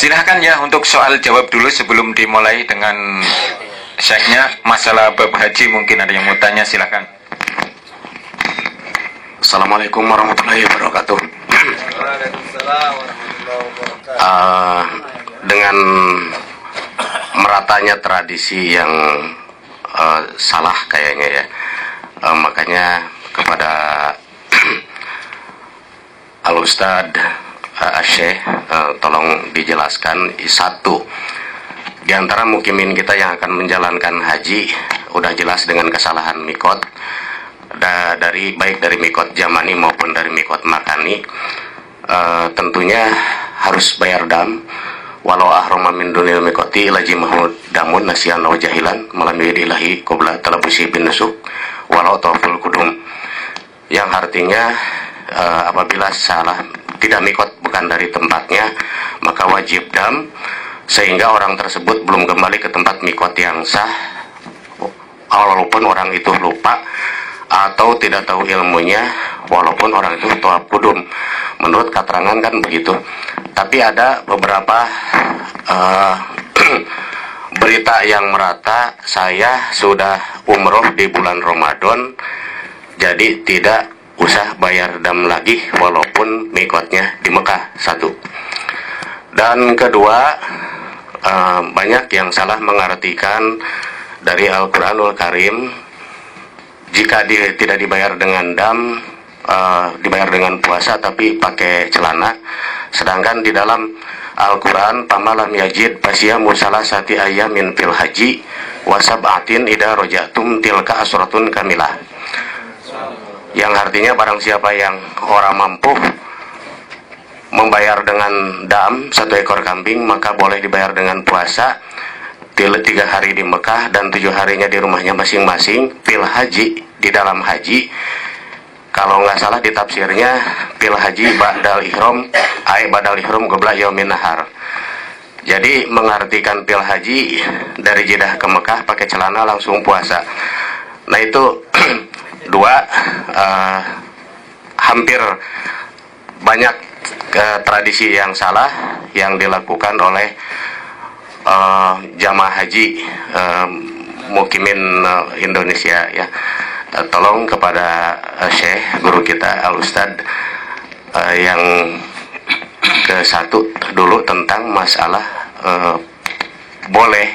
Silahkan ya untuk soal jawab dulu sebelum dimulai dengan syekhnya. Masalah bab haji mungkin ada yang mau tanya, silahkan. Assalamualaikum warahmatullahi wabarakatuh. Waalaikumsalam warahmatullahi wabarakatuh. Dengan meratanya tradisi yang salah kayaknya ya, makanya kepada Al-Ustad Syekh, tolong dijelaskan satu di antara mukimin kita yang akan menjalankan haji udah jelas dengan kesalahan mikot, baik dari mikot jamani maupun dari mikot makani, tentunya harus bayar dam walau ahrama min dunil mikoti lajimahu damun nasiyan wa jahilan malam yadilahi qabla talabusi bin nusuk walau tawful kudum, yang artinya apabila salah tidak mikot bukan dari tempatnya maka wajib dam sehingga orang tersebut belum kembali ke tempat mikot yang sah walaupun orang itu lupa atau tidak tahu ilmunya, walaupun orang itu tawaf kudum. Menurut keterangan kan begitu. Tapi ada beberapa berita yang merata saya sudah umroh di bulan Ramadan, jadi tidak usah bayar dam lagi walaupun mikotnya di Mekah. Satu. Dan kedua, banyak yang salah mengartikan dari Al-Quranul Karim, jika tidak dibayar dengan dam, dibayar dengan puasa tapi pakai celana. Sedangkan di dalam Al-Quran, pamalam yajid pasyamu salasati ayamin fil haji wasab'atin idza rojatum tilka asratun kamilah, yang artinya barang siapa yang orang mampu membayar dengan dam 1 ekor kambing maka boleh dibayar dengan puasa 3 hari di Mekah dan 7 harinya di rumahnya masing-masing fil haji, di dalam haji. Kalau nggak salah di tafsirnya fil haji ba'dal ihram badal ihram qabla yaumin nahar. Jadi mengartikan fil haji dari Jeddah ke Mekah pakai celana langsung puasa. Nah itu dua, hampir banyak tradisi yang salah yang dilakukan oleh jamaah haji mukimin Indonesia ya. Tolong kepada Syekh guru kita Al-Ustad yang ke satu dulu tentang masalah boleh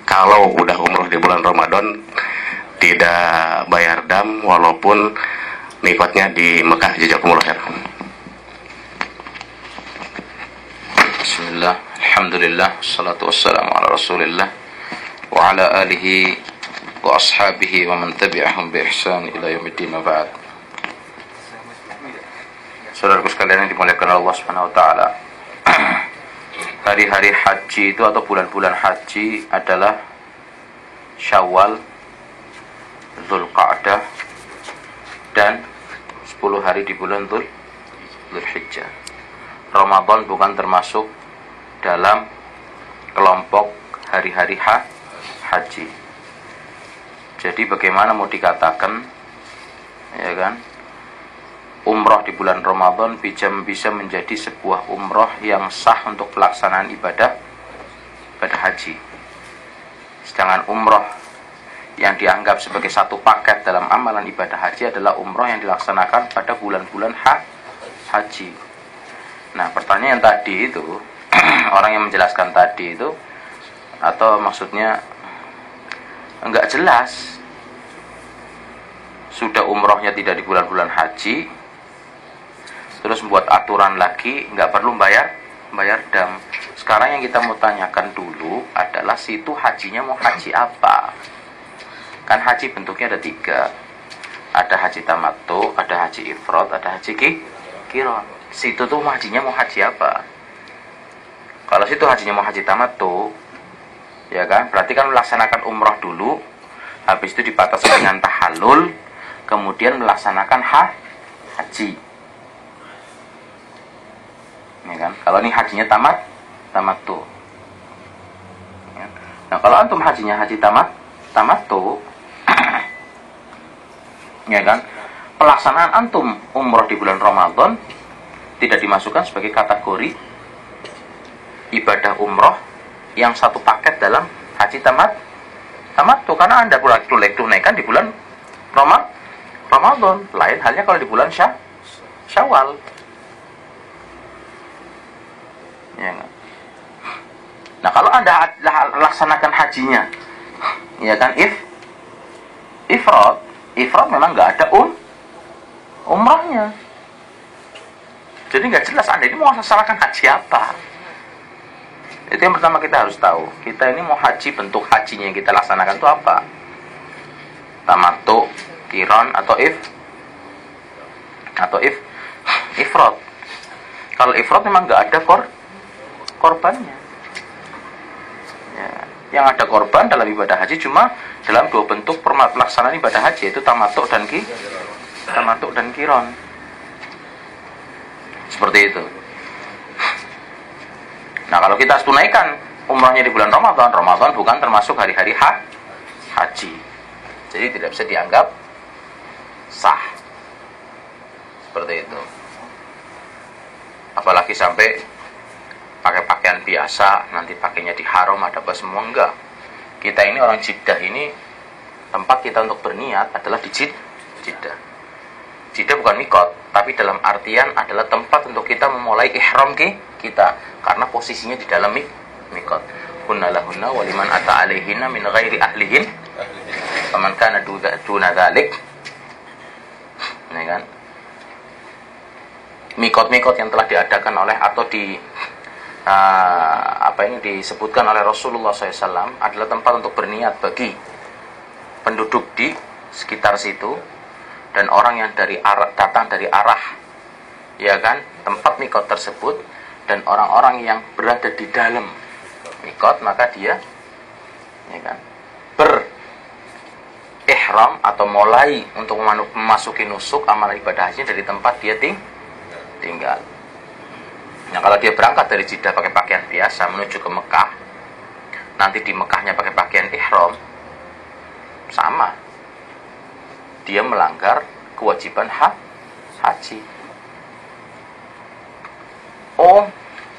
kalau udah umroh di bulan Ramadan tidak bayar dam walaupun mikotnya di Mekah. Jazakumullah khair. Bismillah, alhamdulillah, wassalatu wassalamu ala rasulillah wa ala alihi wa ashabihi wa man tabi'ahum bi ihsan ila yaumiddin wa ba'd. Saudaraku sekalian yang dimuliakan Allah Subhanahu wa taala, hari-hari haji itu atau bulan-bulan haji adalah Syawal, Dzulqa'dah dan 10 hari di bulan Dzulhijjah. Ramadan bukan termasuk dalam kelompok hari-hari haji. Jadi bagaimana mau dikatakan, ya kan, umroh di bulan Ramadan bisa menjadi sebuah umroh yang sah untuk pelaksanaan ibadah haji. Sedangkan umroh yang dianggap sebagai satu paket dalam amalan ibadah haji adalah umroh yang dilaksanakan pada bulan-bulan haji. Nah, pertanyaan tadi itu orang yang menjelaskan tadi itu, atau maksudnya enggak jelas, sudah umrohnya tidak di bulan-bulan haji terus membuat aturan lagi enggak perlu bayar dam. Sekarang yang kita mau tanyakan dulu adalah situ hajinya mau haji apa? Kan haji bentuknya ada 3, ada haji tamattu, ada haji ifrad, ada haji qiran. Situ tuh hajinya mau haji apa? Kalau situ hajinya mau haji tamattu, ya kan, berarti kan melaksanakan umroh dulu, habis itu dibatasi dengan tahallul, kemudian melaksanakan haji, ya kan? Kalau ini hajinya tamattu, ya. Nah kalau antum hajinya haji tamattu, ya kan, pelaksanaan antum umroh di bulan Ramadan tidak dimasukkan sebagai kategori ibadah umroh yang satu paket dalam haji tamattu, karena Anda tunaikan di bulan Ramadan. Lain halnya kalau di bulan Syawal. Ya. Nah, kalau Anda laksanakan hajinya, ya kan, ifrad memang nggak ada umrahnya. Jadi nggak jelas Anda ini mau melaksanakan haji apa. Itu yang pertama kita harus tahu. Kita ini mau haji, bentuk hajinya yang kita laksanakan itu apa? Tamattu, qiran, atau ifrad. Kalau ifrad memang nggak ada korbannya. Ya. Yang ada korban dalam ibadah haji cuma dalam dua bentuk pelaksanaan ibadah haji, yaitu tamattu dan qiran. Seperti itu. Nah, kalau kita tunaikan umrahnya di bulan Ramadan bukan termasuk hari-hari haji. Jadi tidak bisa dianggap sah. Seperti itu. Apalagi sampai pakai pakaian biasa, nanti pakainya di haram, ada apa semua, enggak. Kita ini orang Jeddah ini, tempat kita untuk berniat adalah di Jeddah. Jeddah bukan mikot, tapi dalam artian adalah tempat untuk kita memulai ihram kita, karena posisinya di dalam mikot. Hunna lahunna waliman ata alaihinna min ghairi ahlihin faman kana duna dzalik. Ini kan mikot-mikot yang telah diadakan oleh atau disebutkan oleh Rasulullah SAW adalah tempat untuk berniat bagi penduduk di sekitar situ dan orang yang datang dari arah, ya kan, tempat mikot tersebut, dan orang-orang yang berada di dalam mikot, maka dia, ya kan, berihram atau mulai untuk memasuki nusuk amalan ibadah haji dari tempat dia tinggal. Nah, kalau dia berangkat dari Jeddah pakai pakaian biasa menuju ke Mekah, nanti di Mekahnya pakai pakaian ihram, sama, dia melanggar kewajiban haji. Oh,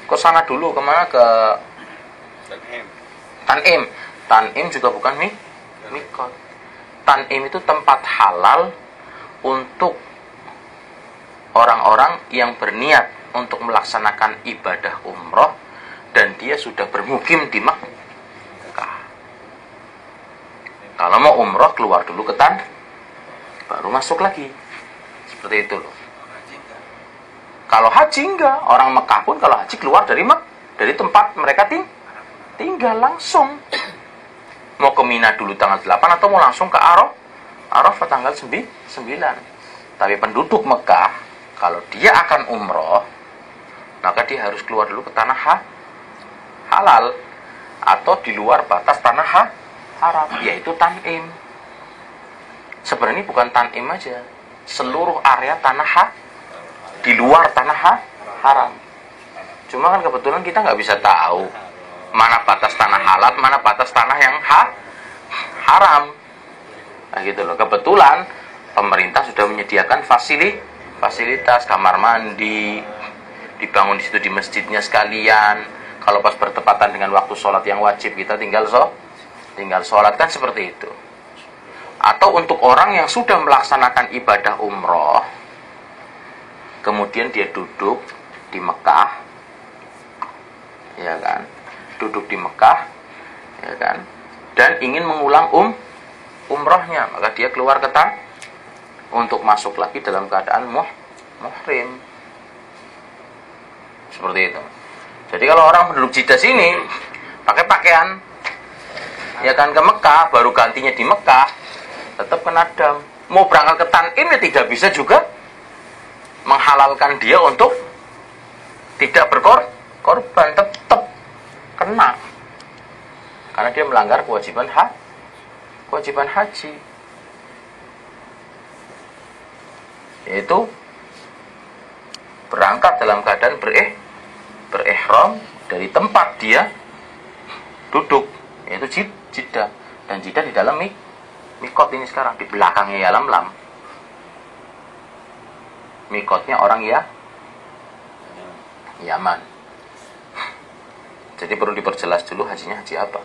ke sana dulu, kemana? Ke Tan'im. Tan'im juga bukan mikot. Tan'im itu tempat halal untuk orang-orang yang berniat untuk melaksanakan ibadah umroh dan dia sudah bermukim di Makkah. Kalau mau umroh keluar dulu ke Tan'im, baru masuk lagi. Seperti itu loh. Kalau haji enggak, orang Mekah pun kalau haji keluar dari tempat mereka tinggal langsung. Mau ke Mina dulu tanggal 8 atau mau langsung ke Arafah tanggal 9. Tapi penduduk Mekah, kalau dia akan umroh, maka dia harus keluar dulu ke tanah halal atau di luar batas tanah haram, yaitu Tan'im. Sebenarnya bukan Tan'im aja, seluruh area tanah di luar tanah haram. Cuma kan kebetulan kita nggak bisa tahu mana batas tanah halal, mana batas tanah yang haram. Nah gitu loh. Kebetulan pemerintah sudah menyediakan fasilitas kamar mandi, dibangun di situ di masjidnya sekalian. Kalau pas bertepatan dengan waktu sholat yang wajib, kita tinggal sholat, kan seperti itu. Atau untuk orang yang sudah melaksanakan ibadah umroh, kemudian dia duduk di Mekah, ya kan, duduk di Mekah, ya kan, dan ingin mengulang umrohnya, maka dia keluar ke Tan'im untuk masuk lagi dalam keadaan muhrim. Seperti itu. Jadi kalau orang penduduk Jeddah sini pakai pakaian, ya kan, ke Mekah, baru gantinya di Mekah, tetap kena dam. Mau berangkat ke Tan'im ya tidak bisa juga menghalalkan dia untuk tidak berkorban, tetap kena, karena dia melanggar kewajiban haji, yaitu berangkat dalam keadaan berihram dari tempat dia duduk, yaitu Jeddah. Dan Jeddah di dalam mikot ini sekarang, di belakangnya Yalamlam. Mikotnya orang Yaman. Jadi perlu diperjelas dulu hajinya haji apa.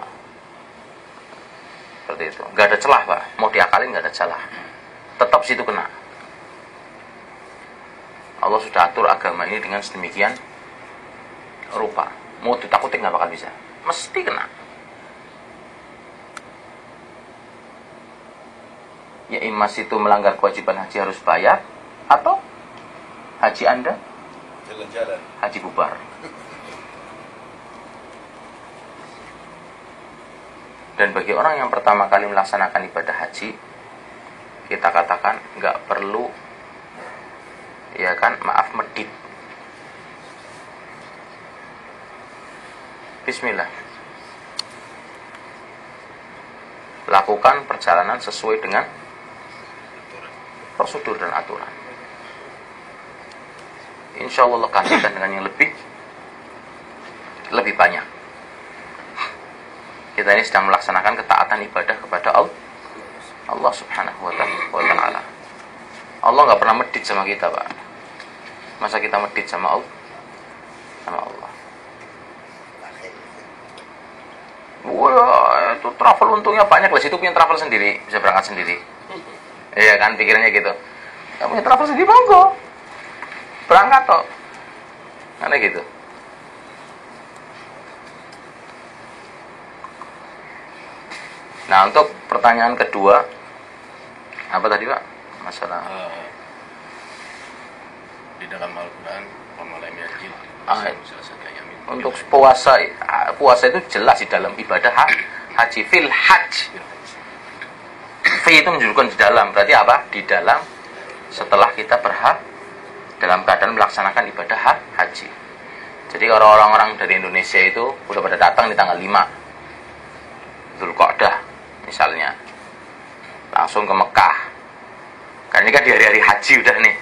Seperti itu. Nggak ada celah, Pak. Mau diakalin nggak ada celah. Tetap situ kena. Allah sudah atur agama ini dengan sedemikian rupa. Mau ditakutin nggak bakal bisa. Mesti kena. Ya imas itu melanggar kewajiban haji harus bayar, atau haji Anda Jalan-jalan. haji bubar. Dan bagi orang yang pertama kali melaksanakan ibadah haji, kita katakan nggak perlu, ya kan, maaf, medit. Bismillah. Lakukan perjalanan sesuai dengan prosedur dan aturan. Insya Allah gantikan dengan yang lebih banyak. Kita ini sedang melaksanakan ketaatan ibadah kepada Allah Subhanahu wa ta'ala. Allah nggak pernah medit sama kita, Pak. Masa kita medit sama Allah? Wah, itu travel untungnya banyak lah. Situ punya travel sendiri, bisa berangkat sendiri. Iya kan, pikirannya gitu. Kamu punya travel sendiri, monggo. Berangkat toh. Karena gitu. Nah, untuk pertanyaan kedua, apa tadi, Pak? Masalah Di dalam Al-Quran, untuk puasa itu jelas di dalam ibadah haji. Fil hajj. Fi itu menunjukkan di dalam. Berarti apa? Di dalam, setelah kita dalam keadaan melaksanakan ibadah haji. Jadi kalau orang-orang dari Indonesia itu udah pada datang di tanggal 5 Dzulqa'dah misalnya, langsung ke Mekah. Karena ini kan di hari-hari haji udah nih,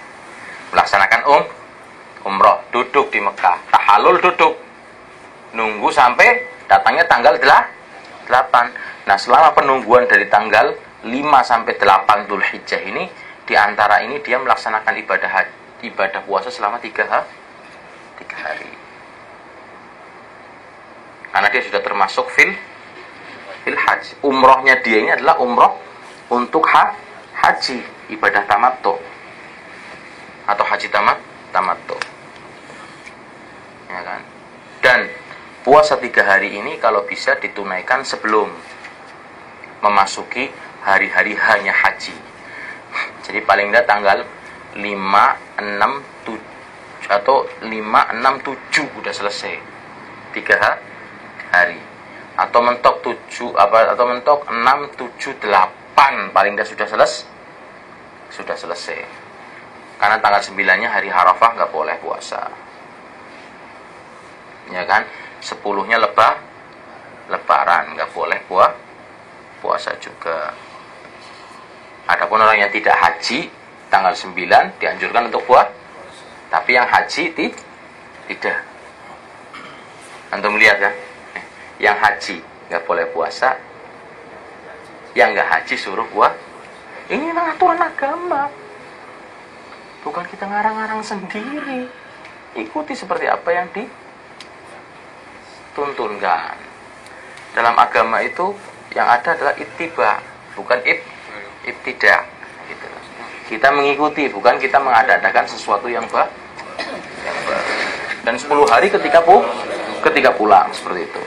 melaksanakan umroh, duduk di Mekah, tahalul duduk, nunggu sampai datangnya tanggal 8. Nah, selama penungguan dari tanggal 5 sampai 8 Dzulhijjah ini, di antara ini dia melaksanakan ibadah puasa selama 3 hari. Karena dia sudah termasuk fil haji. Umrohnya dia ini adalah umroh untuk haji, ibadah tamattu atau haji tamattu. Ya kan? Dan puasa 3 hari ini kalau bisa ditunaikan sebelum memasuki hari-hari hanya haji. Jadi paling tidak tanggal 5, 6, 7 atau 5, 6, 7 udah selesai 3 hari. Atau mentok 7 atau mentok 6, 7, 8 paling tidak sudah selesai. Karena tanggal 9-nya hari Arafah nggak boleh puasa. Ya kan? 10-nya lebaran nggak boleh puasa juga. Adapun orang yang tidak haji tanggal 9 dianjurkan untuk puasa. Tapi yang haji tidak. Antum lihat kan? Yang haji nggak boleh puasa, yang nggak haji suruh puasa. Ini memang aturan agama, bukan kita ngarang-ngarang sendiri. Ikuti seperti apa yang dituntunkan. Dalam agama itu yang ada adalah ittiba, bukan ibtidak. Gitu. Kita mengikuti, bukan kita mengadakan sesuatu yang baru. Dan 10 hari ketika pulang seperti itu.